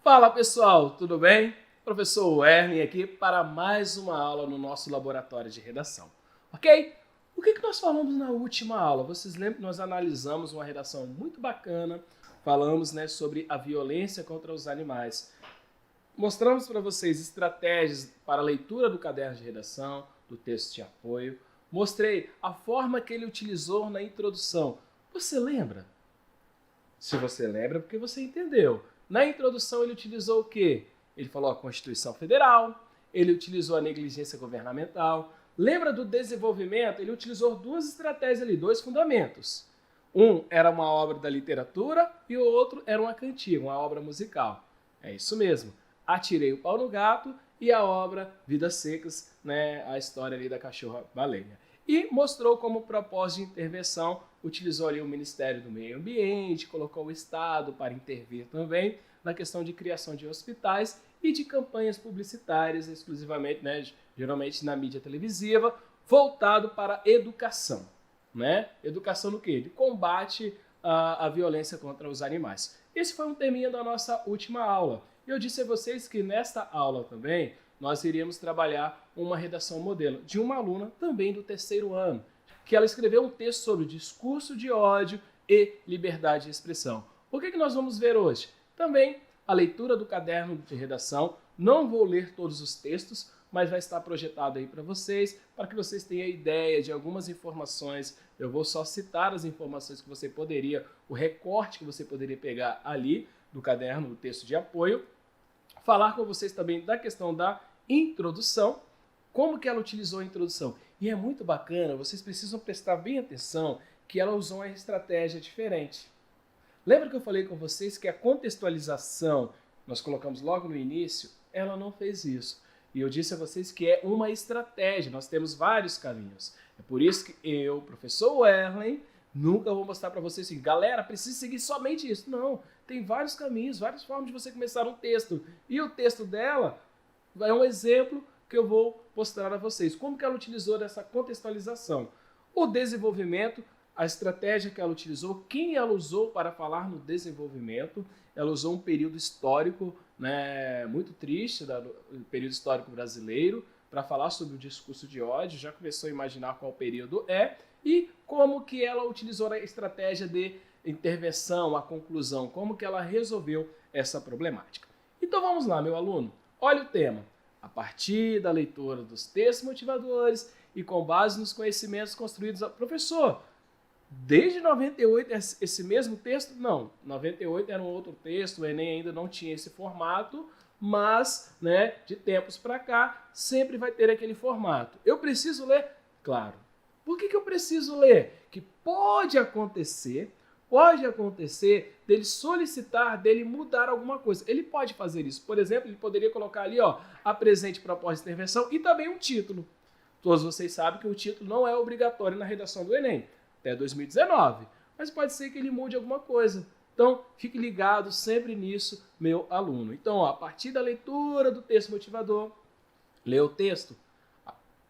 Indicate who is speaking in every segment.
Speaker 1: Fala pessoal, tudo bem? Professor Werner aqui para mais uma aula no nosso laboratório de redação, ok? O que nós falamos na última aula? Vocês lembram que nós analisamos uma redação muito bacana, falamos sobre a violência contra os animais. Mostramos para vocês estratégias para a leitura do caderno de redação, do texto de apoio. Mostrei a forma que ele utilizou na introdução. Você lembra? Se você lembra, porque você entendeu. Na introdução ele utilizou o quê? Ele falou a Constituição Federal, ele utilizou a negligência governamental. Lembra do desenvolvimento? Ele utilizou duas estratégias ali, dois fundamentos. Um era uma obra da literatura e o outro era uma cantiga, uma obra musical. É isso mesmo. Atirei o pau no gato e a obra Vidas Secas, a história ali da cachorra-baleia. E mostrou como propósito de intervenção, utilizou ali o Ministério do Meio Ambiente, colocou o Estado para intervir também na questão de criação de hospitais e de campanhas publicitárias, exclusivamente, geralmente na mídia televisiva, voltado para a educação. Educação no quê? De combate à violência contra os animais. Esse foi um teminha da nossa última aula. E eu disse a vocês que nesta aula também nós iríamos trabalhar uma redação modelo de uma aluna também do terceiro ano, que ela escreveu um texto sobre discurso de ódio e liberdade de expressão. O que nós vamos ver hoje? Também a leitura do caderno de redação. Não vou ler todos os textos, mas vai estar projetado aí para que vocês tenham ideia de algumas informações. Eu vou só citar as informações que você poderia, o recorte que você poderia pegar ali do caderno, do texto de apoio. Falar com vocês também da questão da introdução, como que ela utilizou a introdução. E é muito bacana, vocês precisam prestar bem atenção que ela usou uma estratégia diferente. Lembra que eu falei com vocês que a contextualização, nós colocamos logo no início, ela não fez isso. E eu disse a vocês que é uma estratégia, nós temos vários caminhos. É por isso que eu, professor Werner, nunca vou mostrar para vocês assim, galera, precisa seguir somente isso. Não, tem vários caminhos, várias formas de você começar um texto. E o texto dela é um exemplo que eu vou mostrar a vocês. Como que ela utilizou dessa contextualização? O desenvolvimento, a estratégia que ela utilizou, quem ela usou para falar no desenvolvimento. Ela usou um período histórico muito triste, do período histórico brasileiro, para falar sobre o discurso de ódio. Já começou a imaginar qual período é. E como que ela utilizou a estratégia de intervenção, a conclusão, como que ela resolveu essa problemática. Então vamos lá, meu aluno. Olha o tema. A partir da leitura dos textos motivadores e com base nos conhecimentos construídos... Professor, desde 98 esse mesmo texto? Não, 98 era um outro texto, o Enem ainda não tinha esse formato, mas de tempos para cá sempre vai ter aquele formato. Eu preciso ler? Claro. Por que eu preciso ler? Que pode acontecer dele solicitar, dele mudar alguma coisa. Ele pode fazer isso. Por exemplo, ele poderia colocar ali, apresente proposta de intervenção e também um título. Todos vocês sabem que o título não é obrigatório na redação do Enem, até 2019. Mas pode ser que ele mude alguma coisa. Então, fique ligado sempre nisso, meu aluno. Então, a partir da leitura do texto motivador, lê o texto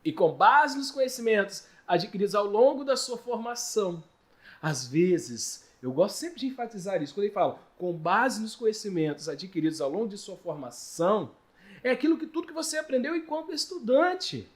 Speaker 1: e com base nos conhecimentos adquiridos ao longo da sua formação. Às vezes, eu gosto sempre de enfatizar isso, quando ele fala com base nos conhecimentos adquiridos ao longo de sua formação, é aquilo que tudo que você aprendeu enquanto estudante,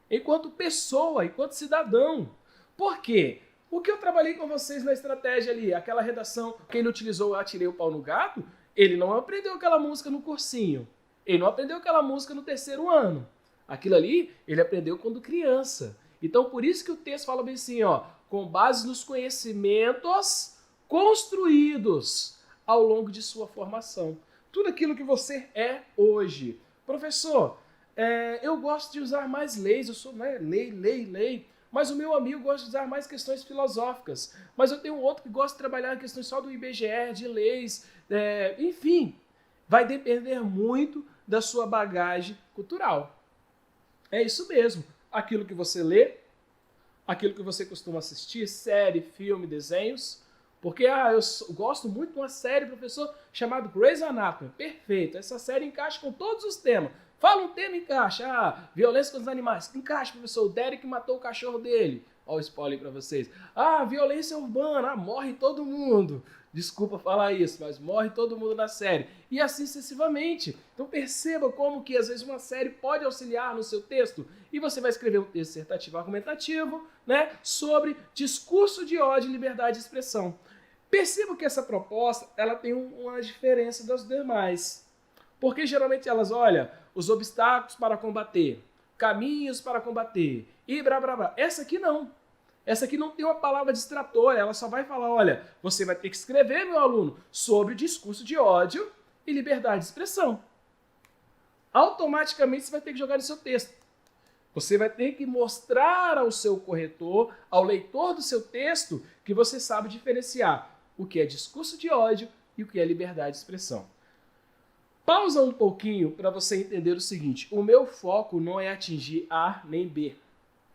Speaker 1: enquanto pessoa, enquanto cidadão. Por quê? O que eu trabalhei com vocês na estratégia ali, aquela redação que ele utilizou, eu atirei o pau no gato, ele não aprendeu aquela música no cursinho, ele não aprendeu aquela música no terceiro ano. Aquilo ali, ele aprendeu quando criança. Então, por isso que o texto fala bem assim, com base nos conhecimentos construídos ao longo de sua formação. Tudo aquilo que você é hoje. Professor, eu gosto de usar mais leis, eu sou lei, mas o meu amigo gosta de usar mais questões filosóficas, mas eu tenho outro que gosta de trabalhar em questões só do IBGE, de leis, enfim, vai depender muito da sua bagagem cultural. É isso mesmo, aquilo que você lê, aquilo que você costuma assistir, série, filme, desenhos, porque eu gosto muito de uma série, professor, chamada Grey's Anatomy. Perfeito, essa série encaixa com todos os temas. Fala um tema, encaixa. Violência contra os animais. Encaixa, professor. O Derek matou o cachorro dele. Olha o spoiler para vocês. Violência urbana. Morre todo mundo. Desculpa falar isso, mas morre todo mundo na série. E assim sucessivamente. Então perceba como que às vezes uma série pode auxiliar no seu texto. E você vai escrever um texto dissertativo argumentativo, né, sobre discurso de ódio e liberdade de expressão. Perceba que essa proposta ela tem uma diferença das demais. Porque geralmente elas, olha, os obstáculos para combater, caminhos para combater e blá blá blá. Essa aqui não. Essa aqui não tem uma palavra distratora, ela só vai falar, olha, você vai ter que escrever, meu aluno, sobre o discurso de ódio e liberdade de expressão. Automaticamente você vai ter que jogar no seu texto. Você vai ter que mostrar ao seu corretor, ao leitor do seu texto, que você sabe diferenciar o que é discurso de ódio e o que é liberdade de expressão. Pausa um pouquinho para você entender o seguinte, o meu foco não é atingir A nem B.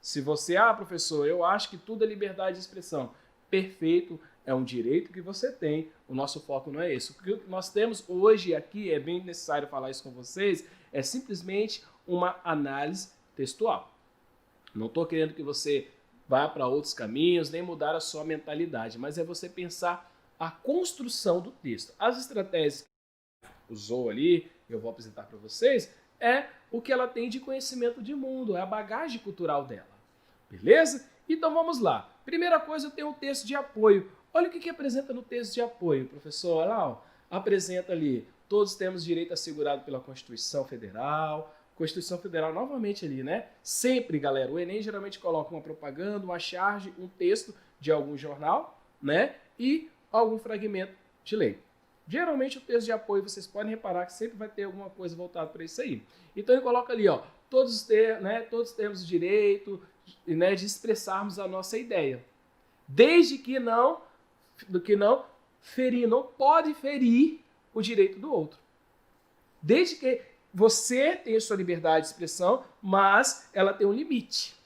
Speaker 1: Se você, professor, eu acho que tudo é liberdade de expressão. Perfeito, é um direito que você tem, o nosso foco não é esse. O que nós temos hoje aqui, é bem necessário falar isso com vocês, é simplesmente uma análise textual. Não estou querendo que você vá para outros caminhos, nem mudar a sua mentalidade, mas é você pensar a construção do texto. As estratégias que usou ali, eu vou apresentar para vocês, é o que ela tem de conhecimento de mundo, é a bagagem cultural dela. Beleza? Então vamos lá. Primeira coisa, eu tenho um texto de apoio. Olha o que apresenta no texto de apoio, professor. Olha lá, ó. Apresenta ali, todos temos direito assegurado pela Constituição Federal. Constituição Federal novamente ali, né? Sempre, galera, o Enem geralmente coloca uma propaganda, uma charge, um texto de algum jornal, né? E algum fragmento de lei. Geralmente o texto de apoio, vocês podem reparar que sempre vai ter alguma coisa voltada para isso aí. Então ele coloca ali, ó, todos temos o direito, né, de expressarmos a nossa ideia. Desde que não pode ferir o direito do outro. Desde que você tenha sua liberdade de expressão, mas ela tem um limite.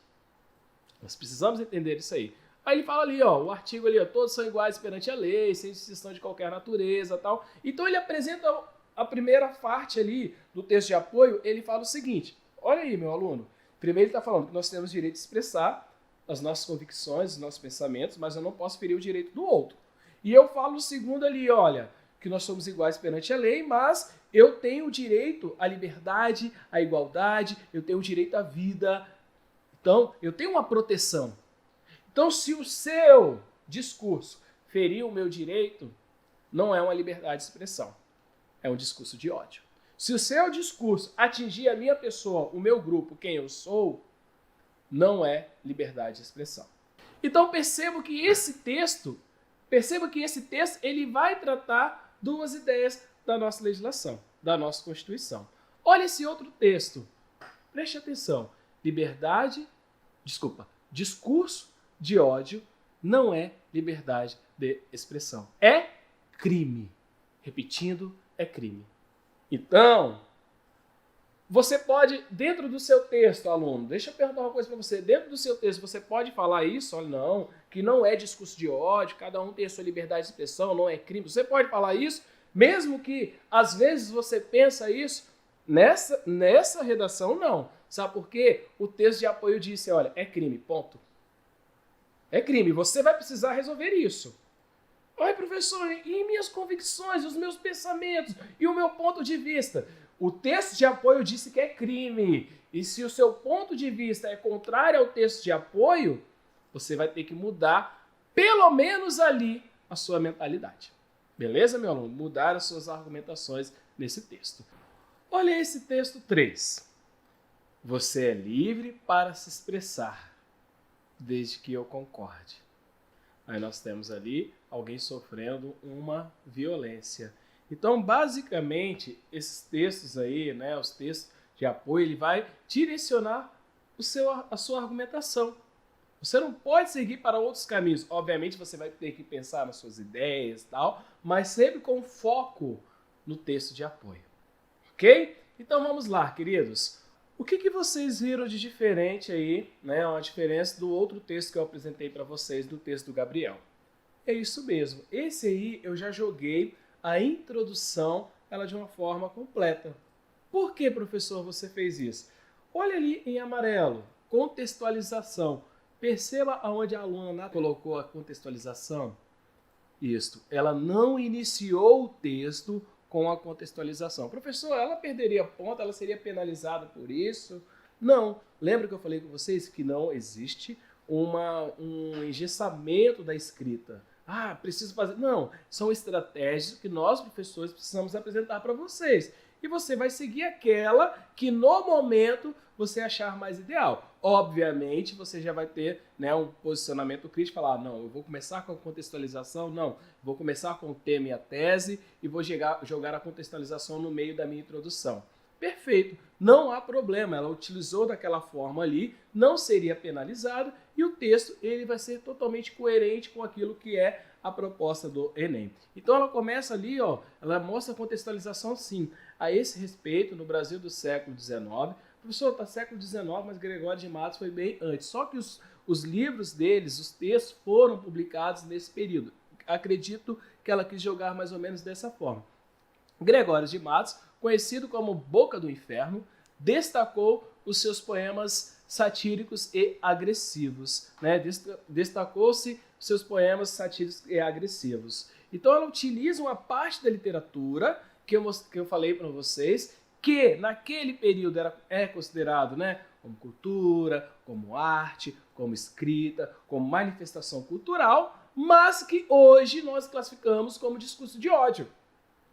Speaker 1: Nós precisamos entender isso aí. Aí ele fala ali, ó, o artigo ali, ó, todos são iguais perante a lei, sem distinção de qualquer natureza, tal. Então ele apresenta a primeira parte ali do texto de apoio, ele fala o seguinte, olha aí, meu aluno, primeiro ele está falando que nós temos direito de expressar as nossas convicções, os nossos pensamentos, mas eu não posso ferir o direito do outro. E eu falo o segundo ali, olha, que nós somos iguais perante a lei, mas eu tenho o direito à liberdade, à igualdade, eu tenho o direito à vida. Então, eu tenho uma proteção. Então, se o seu discurso ferir o meu direito, não é uma liberdade de expressão, é um discurso de ódio. Se o seu discurso atingir a minha pessoa, o meu grupo, quem eu sou, não é liberdade de expressão. Então perceba que esse texto ele vai tratar duas ideias da nossa legislação, da nossa Constituição. Olha esse outro texto. Preste atenção. Discurso de ódio não é liberdade de expressão. É crime. Repetindo, é crime. Então, você pode, dentro do seu texto, aluno, deixa eu perguntar uma coisa para você. Dentro do seu texto, você pode falar isso? Olha, não, que não é discurso de ódio, cada um tem a sua liberdade de expressão, não é crime. Você pode falar isso, mesmo que, às vezes, você pensa isso, nessa redação, não. Sabe por quê? O texto de apoio disse, olha, é crime, ponto. É crime, você vai precisar resolver isso. Oi, professor, e minhas convicções, os meus pensamentos e o meu ponto de vista? O texto de apoio disse que é crime. E se o seu ponto de vista é contrário ao texto de apoio, você vai ter que mudar, pelo menos ali, a sua mentalidade. Beleza, meu aluno? Mudar as suas argumentações nesse texto. Olha esse texto 3. Você é livre para se expressar, desde que eu concorde. Aí nós temos ali alguém sofrendo uma violência. Então, basicamente, esses textos aí, né, os textos de apoio, ele vai direcionar a sua argumentação. Você não pode seguir para outros caminhos. Obviamente, você vai ter que pensar nas suas ideias e tal, mas sempre com foco no texto de apoio. Ok? Então, vamos lá, queridos. O que vocês viram de diferente aí, né? Uma diferença do outro texto que eu apresentei para vocês, do texto do Gabriel. É isso mesmo. Esse aí eu já joguei a introdução, ela de uma forma completa. Por que, professor, você fez isso? Olha ali em amarelo, contextualização. Perceba aonde a aluna colocou a contextualização. Isto, ela não iniciou o texto com a contextualização. Professor, ela perderia ponto, ela seria penalizada por isso? Não. Lembra que eu falei com vocês que não existe um engessamento da escrita? Ah, preciso fazer. Não, são estratégias que nós, professores, precisamos apresentar para vocês. E você vai seguir aquela que no momento você achar mais ideal. Obviamente, você já vai ter, né, um posicionamento crítico, falar, não, eu vou começar com a contextualização, não, vou começar com o tema e a tese e vou jogar a contextualização no meio da minha introdução. Perfeito, não há problema, ela utilizou daquela forma ali, não seria penalizado e o texto ele vai ser totalmente coerente com aquilo que é a proposta do Enem. Então ela começa ali, ó, ela mostra a contextualização sim. A esse respeito, no Brasil do século XIX, professor, está século XIX, mas Gregório de Matos foi bem antes. Só que os livros deles, os textos, foram publicados nesse período. Acredito que ela quis jogar mais ou menos dessa forma. Gregório de Matos, conhecido como Boca do Inferno, destacou os seus poemas satíricos e agressivos. Né? Destacou-se seus poemas satíricos e agressivos. Então ela utiliza uma parte da literatura que eu falei para vocês, que naquele período é considerado, né, como cultura, como arte, como escrita, como manifestação cultural, mas que hoje nós classificamos como discurso de ódio.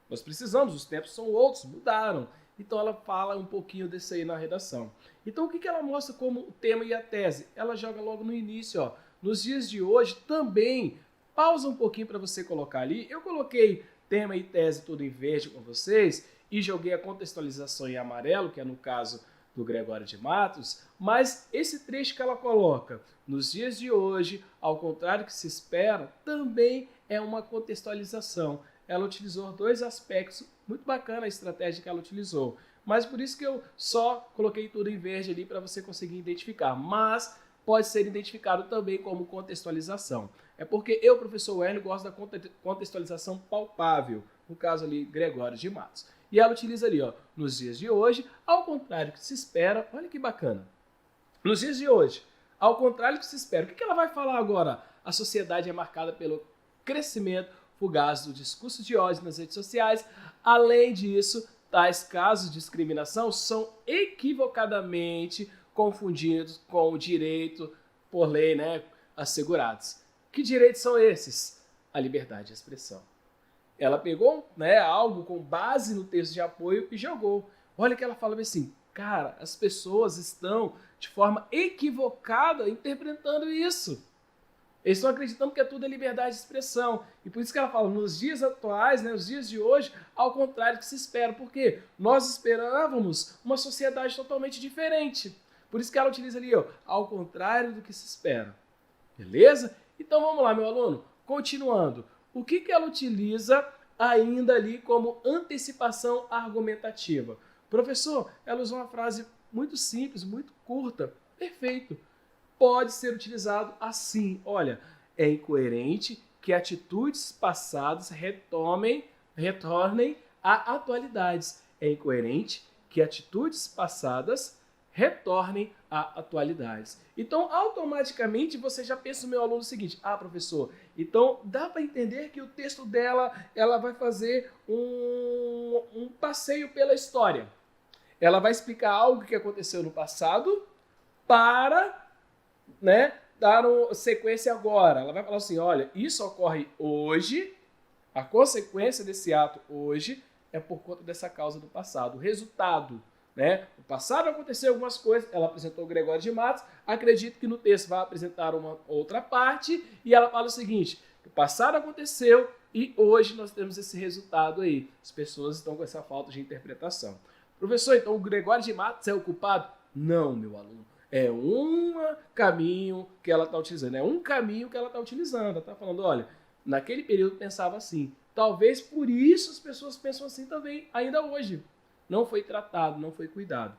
Speaker 1: Nós precisamos, os tempos são outros, mudaram. Então ela fala um pouquinho desse aí na redação. Então o que ela mostra como o tema e a tese? Ela joga logo no início, ó. Nos dias de hoje também, pausa um pouquinho para você colocar ali. Eu coloquei tema e tese tudo em verde com vocês e joguei a contextualização em amarelo, que é no caso do Gregório de Matos, mas esse trecho que ela coloca, nos dias de hoje, ao contrário que se espera, também é uma contextualização. Ela utilizou dois aspectos, muito bacana a estratégia que ela utilizou, mas por isso que eu só coloquei tudo em verde ali para você conseguir identificar, mas pode ser identificado também como contextualização. É porque eu, professor Werner, gosto da contextualização palpável, no caso ali, Gregório de Matos. E ela utiliza ali, ó, nos dias de hoje, ao contrário do que se espera, olha que bacana. Nos dias de hoje, ao contrário do que se espera, o que ela vai falar agora? A sociedade é marcada pelo crescimento fugaz do discurso de ódio nas redes sociais. Além disso, tais casos de discriminação são equivocadamente confundidos com o direito por lei, né, assegurados. Que direitos são esses? A liberdade de expressão. Ela pegou, né, algo com base no texto de apoio e jogou. Olha que ela fala assim, cara, as pessoas estão de forma equivocada interpretando isso. Eles estão acreditando que é tudo liberdade de expressão. E por isso que ela fala, nos dias atuais, né, nos dias de hoje, ao contrário do que se espera. Por quê? Nós esperávamos uma sociedade totalmente diferente. Por isso que ela utiliza ali, ó, ao contrário do que se espera. Beleza? Então vamos lá, meu aluno. Continuando. O que ela utiliza ainda ali como antecipação argumentativa? Professor, ela usou uma frase muito simples, muito curta. Perfeito. Pode ser utilizado assim. Olha, é incoerente que atitudes passadas retornem a atualidades. É incoerente que atitudes passadas retornem a atualidades. Então, automaticamente, você já pensa no meu aluno o seguinte, professor, então dá para entender que o texto dela, ela vai fazer um passeio pela história. Ela vai explicar algo que aconteceu no passado para, né, dar uma sequência agora. Ela vai falar assim, olha, isso ocorre hoje, a consequência desse ato hoje é por conta dessa causa do passado. O resultado, né? No passado aconteceu algumas coisas, ela apresentou o Gregório de Matos, acredito que no texto vai apresentar uma outra parte, e ela fala o seguinte, o passado aconteceu e hoje nós temos esse resultado aí. As pessoas estão com essa falta de interpretação. Professor, então o Gregório de Matos é o culpado? Não, meu aluno. É um caminho que ela está utilizando. É um caminho que ela está utilizando. Ela está falando, olha, naquele período pensava assim. Talvez por isso as pessoas pensam assim também, ainda hoje. Não foi tratado, não foi cuidado.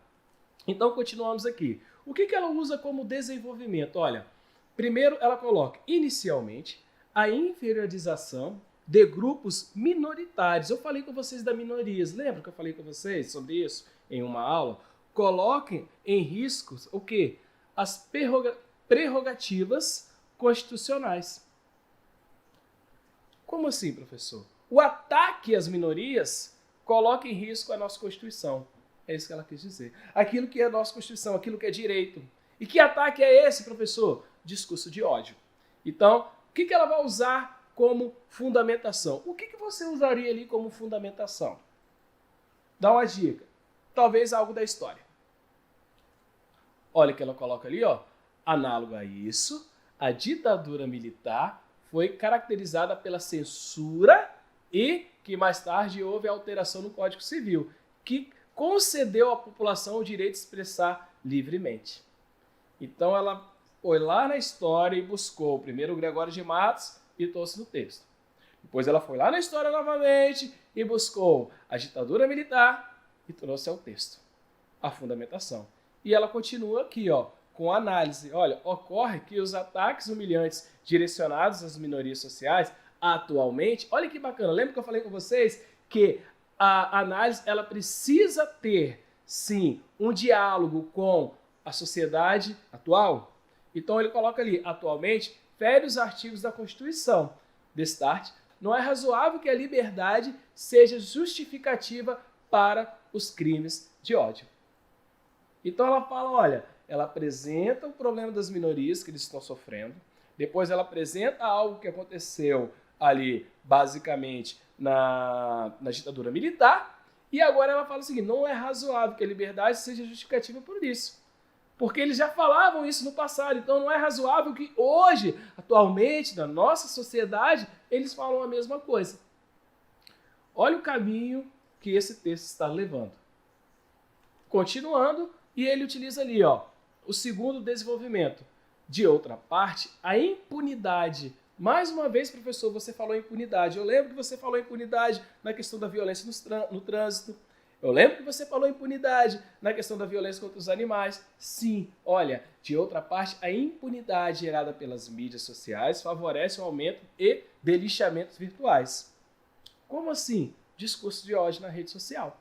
Speaker 1: Então, continuamos aqui. O que ela usa como desenvolvimento? Olha, primeiro ela coloca, inicialmente, a inferiorização de grupos minoritários. Eu falei com vocês das minorias. Lembra que eu falei com vocês sobre isso em uma aula? Coloquem em riscos o quê? As prerrogativas constitucionais. Como assim, professor? O ataque às minorias coloca em risco a nossa Constituição. É isso que ela quis dizer. Aquilo que é a nossa Constituição, aquilo que é direito. E que ataque é esse, professor? Discurso de ódio. Então, o que ela vai usar como fundamentação? O que você usaria ali como fundamentação? Dá uma dica. Talvez algo da história. Olha o que ela coloca ali, ó. Análogo a isso, a ditadura militar foi caracterizada pela censura e que mais tarde houve alteração no Código Civil, que concedeu à população o direito de expressar livremente. Então ela foi lá na história e buscou primeiro o Gregório de Matos e trouxe no texto. Depois ela foi lá na história novamente e buscou a ditadura militar e trouxe ao texto a fundamentação. E ela continua aqui, ó, com análise. Olha, ocorre que os ataques humilhantes direcionados às minorias sociais atualmente, olha que bacana, lembra que eu falei com vocês que a análise ela precisa ter, sim, um diálogo com a sociedade atual? Então ele coloca ali, atualmente, fere os artigos da Constituição. Destarte, não é razoável que a liberdade seja justificativa para os crimes de ódio. Então ela fala, olha, ela apresenta o problema das minorias que eles estão sofrendo, depois ela apresenta algo que aconteceu ali, basicamente, na ditadura militar, e agora ela fala o seguinte, não é razoável que a liberdade seja justificativa por isso. Porque eles já falavam isso no passado, então não é razoável que hoje, atualmente, na nossa sociedade, eles falam a mesma coisa. Olha o caminho que esse texto está levando. Continuando, e ele utiliza ali, ó, o segundo desenvolvimento. De outra parte, a impunidade. Mais uma vez, professor, você falou impunidade. Eu lembro que você falou impunidade na questão da violência no trânsito. Eu lembro que você falou impunidade na questão da violência contra os animais. Sim, olha, de outra parte, a impunidade gerada pelas mídias sociais favorece o aumento e deliciamentos virtuais. Como assim? Discurso de ódio na rede social.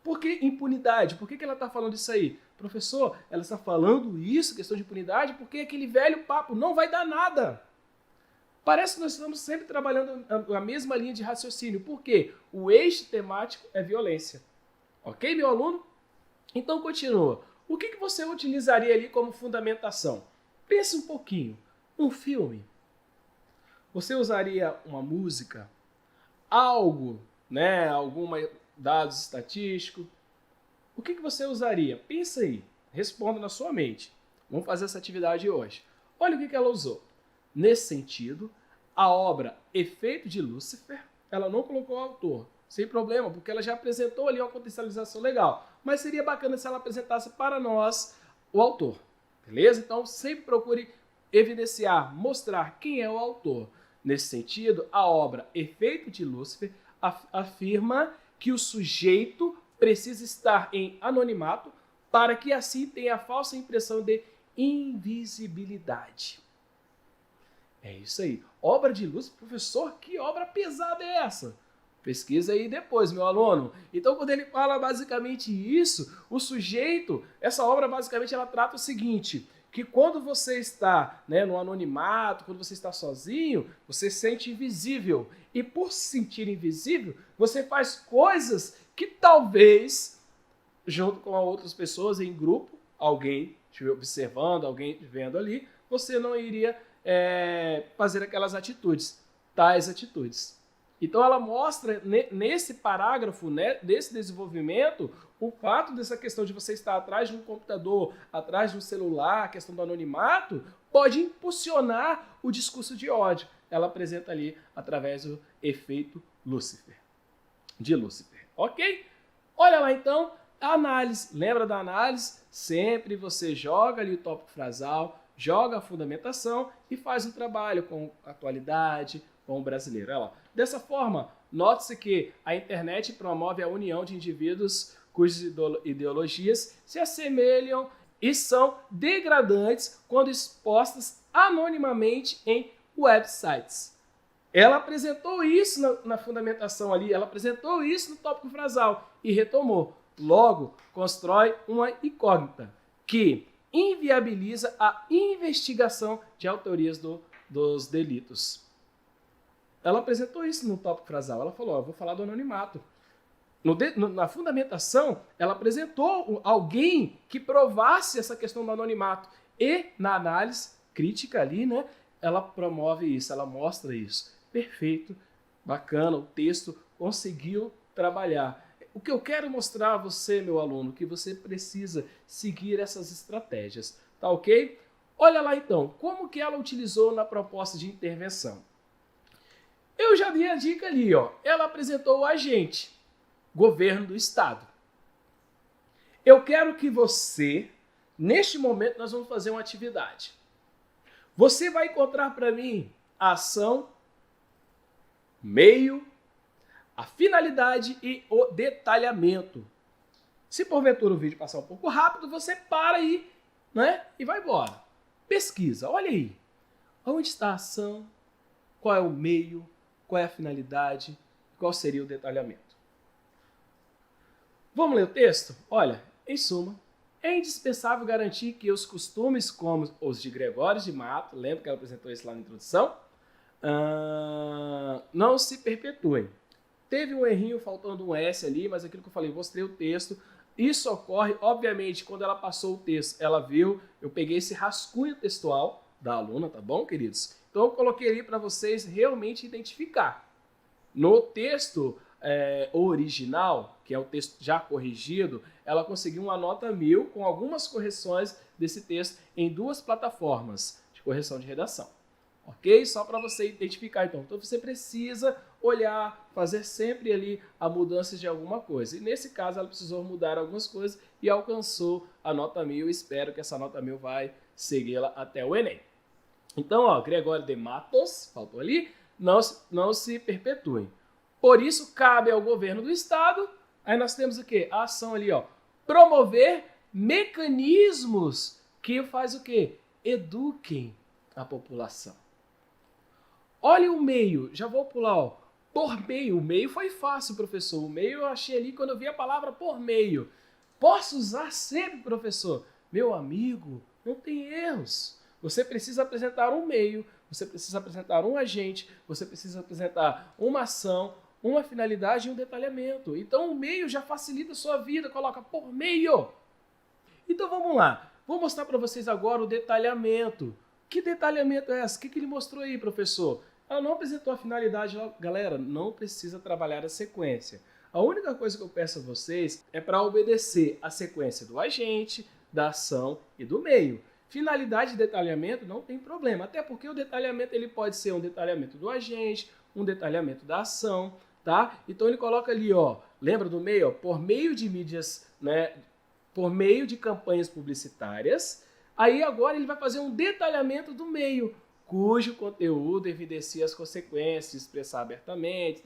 Speaker 1: Por que impunidade? Por que ela está falando isso aí? Professor, ela está falando isso, questão de impunidade, porque aquele velho papo não vai dar nada. Parece que nós estamos sempre trabalhando a mesma linha de raciocínio. Por quê? O eixo temático é violência. Ok, meu aluno? Então, continua. O que você utilizaria ali como fundamentação? Pense um pouquinho. Um filme. Você usaria uma música? Algo, né? Alguma dados estatísticos? O que você usaria? Pensa aí. Responda na sua mente. Vamos fazer essa atividade hoje. Olha o que ela usou. Nesse sentido, a obra Efeito de Lúcifer, ela não colocou o autor, sem problema, porque ela já apresentou ali uma contextualização legal. Mas seria bacana se ela apresentasse para nós o autor, beleza? Então, sempre procure evidenciar, mostrar quem é o autor. Nesse sentido, a obra Efeito de Lúcifer afirma que o sujeito precisa estar em anonimato para que assim tenha a falsa impressão de invisibilidade. É isso aí. Obra de Lúcifer, professor, que obra pesada é essa? Pesquisa aí depois, meu aluno. Então, quando ele fala basicamente isso, o sujeito, essa obra basicamente ela trata o seguinte, que quando você está, né, no anonimato, quando você está sozinho, você se sente invisível. E por se sentir invisível, você faz coisas que talvez, junto com outras pessoas em grupo, alguém te observando, alguém te vendo ali, você não iria fazer aquelas atitudes, tais atitudes. Então ela mostra nesse parágrafo, né, desse desenvolvimento, o fato dessa questão de você estar atrás de um computador, atrás de um celular, a questão do anonimato, pode impulsionar o discurso de ódio. Ela apresenta ali através do efeito Lúcifer, de Lúcifer, ok? Olha lá então, a análise. Lembra da análise? Sempre você joga ali o tópico frasal, joga a fundamentação e faz um trabalho com atualidade, com o brasileiro. Olha lá. Dessa forma, note-se que a internet promove a união de indivíduos cujas ideologias se assemelham e são degradantes quando expostas anonimamente em websites. Ela apresentou isso na fundamentação ali, ela apresentou isso no tópico frasal e retomou. Logo, constrói uma incógnita que inviabiliza a investigação de autorias dos delitos. ela apresentou isso no tópico frasal. Ela falou, ó, vou falar do anonimato. Na fundamentação, ela apresentou alguém que provasse essa questão do anonimato. E na análise crítica ali, né, ela promove isso, ela mostra isso. Perfeito, bacana, o texto conseguiu trabalhar. O que eu quero mostrar a você, meu aluno, que você precisa seguir essas estratégias, tá ok? Olha lá então, como que ela utilizou na proposta de intervenção. Eu já dei a dica ali, ó. Ela apresentou o agente, governo do estado. Eu quero que você, neste momento, nós vamos fazer uma atividade. Você vai encontrar para mim a ação, meio, a finalidade e o detalhamento. Se porventura o vídeo passar um pouco rápido, você para aí, né? E vai embora. Pesquisa, olha aí. Onde está a ação? Qual é o meio? Qual é a finalidade? Qual seria o detalhamento? Vamos ler o texto? Olha, em suma, é indispensável garantir que os costumes como os de Gregório de Matos, lembra que ela apresentou isso lá na introdução? Não se perpetuem. Teve um errinho faltando um S ali, mas aquilo que eu falei, mostrei o texto. Isso ocorre, obviamente, quando ela passou o texto, ela viu, eu peguei esse rascunho textual da aluna, tá bom, queridos? Então eu coloquei ali para vocês realmente identificar. No texto original, que é o texto já corrigido, ela conseguiu uma nota 1000 com algumas correções desse texto em 2 plataformas de correção de redação. Ok? Só para você identificar, então. Então você precisa olhar, fazer sempre ali a mudança de alguma coisa. E nesse caso ela precisou mudar algumas coisas e alcançou a nota 1000. Espero que essa nota 1000 vai segui-la até o Enem. Então, ó, Gregório de Matos, faltou ali, não se perpetuem. Por isso, cabe ao governo do estado, aí nós temos o quê? A ação ali, ó, promover mecanismos que faz o quê? Eduquem a população. Olha o meio, já vou pular, ó. Por meio, o meio foi fácil, professor. O meio eu achei ali quando eu vi a palavra por meio. Posso usar sempre, professor? Meu amigo, não tem erros. Você precisa apresentar um meio, você precisa apresentar um agente, você precisa apresentar uma ação, uma finalidade e um detalhamento. Então o meio já facilita a sua vida, coloca por meio. Então vamos lá, vou mostrar para vocês agora o detalhamento. Que detalhamento é esse? O que ele mostrou aí, professor? Ela não apresentou a finalidade, galera, não precisa trabalhar a sequência. A única coisa que eu peço a vocês é para obedecer a sequência do agente, da ação e do meio. Finalidade e detalhamento não tem problema, até porque o detalhamento ele pode ser um detalhamento do agente, um detalhamento da ação, tá? Então ele coloca ali, ó, lembra do meio? Ó, por meio de mídias, né, por meio de campanhas publicitárias. Aí agora ele vai fazer um detalhamento do meio, cujo conteúdo evidencia as consequências de expressar abertamente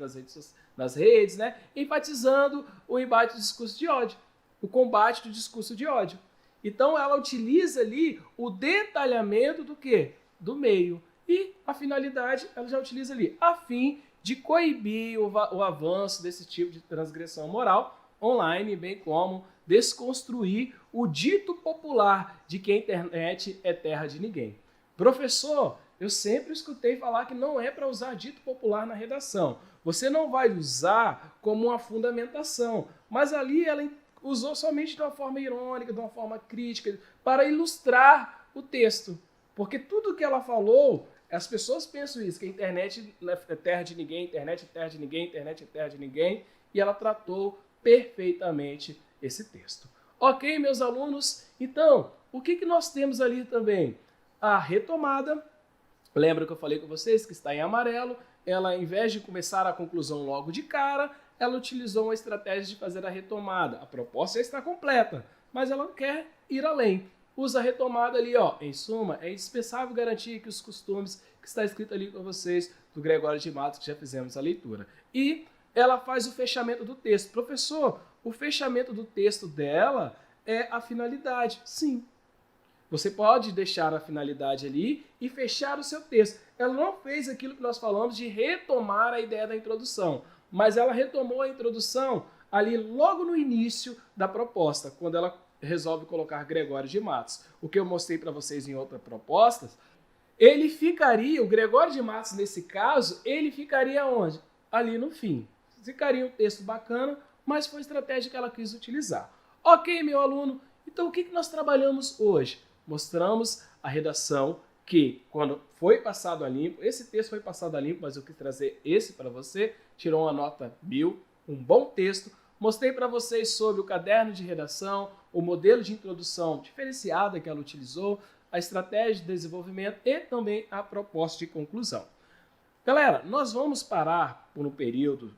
Speaker 1: nas redes, né? Enfatizando o embate do discurso de ódio, o combate do discurso de ódio. Então ela utiliza ali o detalhamento do quê? Do meio. E a finalidade ela já utiliza ali, a fim de coibir o avanço desse tipo de transgressão moral online, bem como desconstruir o dito popular de que a internet é terra de ninguém. Professor, eu sempre escutei falar que não é para usar dito popular na redação. Você não vai usar como uma fundamentação, mas ali ela usou somente de uma forma irônica, de uma forma crítica, para ilustrar o texto. Porque tudo que ela falou, as pessoas pensam isso, que a internet é terra de ninguém, a internet é terra de ninguém, a internet é terra de ninguém, e ela tratou perfeitamente esse texto. Ok, meus alunos? Então, o que nós temos ali também? A retomada. Lembra que eu falei com vocês que está em amarelo? Ela, ao invés de começar a conclusão logo de cara, ela utilizou uma estratégia de fazer a retomada. A proposta já está completa, mas ela quer ir além. Usa a retomada ali, ó. Em suma, é indispensável garantir que os costumes que está escrito ali com vocês, do Gregório de Matos, que já fizemos a leitura. E ela faz o fechamento do texto. Professor, o fechamento do texto dela é a finalidade. Sim. Você pode deixar a finalidade ali e fechar o seu texto. Ela não fez aquilo que nós falamos de retomar a ideia da introdução, mas ela retomou a introdução ali logo no início da proposta, quando ela resolve colocar Gregório de Matos. O que eu mostrei para vocês em outras propostas ele ficaria, o Gregório de Matos, nesse caso, ele ficaria onde? Ali no fim. Ficaria um texto bacana, mas foi a estratégia que ela quis utilizar. Ok, meu aluno, então o que nós trabalhamos hoje? Mostramos a redação que, quando foi passado a limpo, esse texto foi passado a limpo, mas eu quis trazer esse para você, tirou uma nota 1000, um bom texto. Mostrei para vocês sobre o caderno de redação, o modelo de introdução diferenciada que ela utilizou, a estratégia de desenvolvimento e também a proposta de conclusão. Galera, nós vamos parar por um período,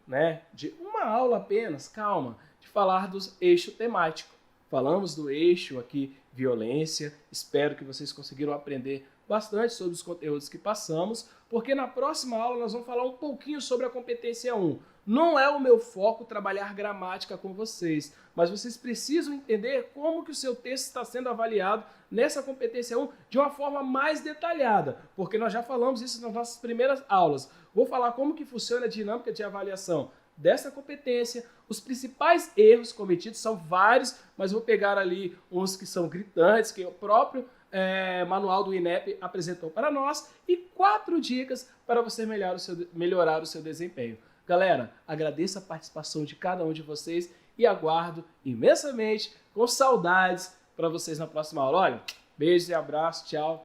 Speaker 1: de uma aula apenas, calma, de falar dos eixos temáticos. Falamos do eixo aqui, violência, espero que vocês conseguiram aprender bastante sobre os conteúdos que passamos, porque na próxima aula nós vamos falar um pouquinho sobre a competência 1. Não é o meu foco trabalhar gramática com vocês, mas vocês precisam entender como que o seu texto está sendo avaliado nessa competência 1 de uma forma mais detalhada, porque nós já falamos isso nas nossas primeiras aulas. Vou falar como que funciona a dinâmica de avaliação dessa competência, os principais erros cometidos, são vários, mas vou pegar ali uns que são gritantes, que o próprio manual do INEP apresentou para nós, e 4 dicas para você melhorar o seu desempenho. Galera, agradeço a participação de cada um de vocês e aguardo imensamente, com saudades, para vocês na próxima aula. Olha, beijos e abraço, tchau.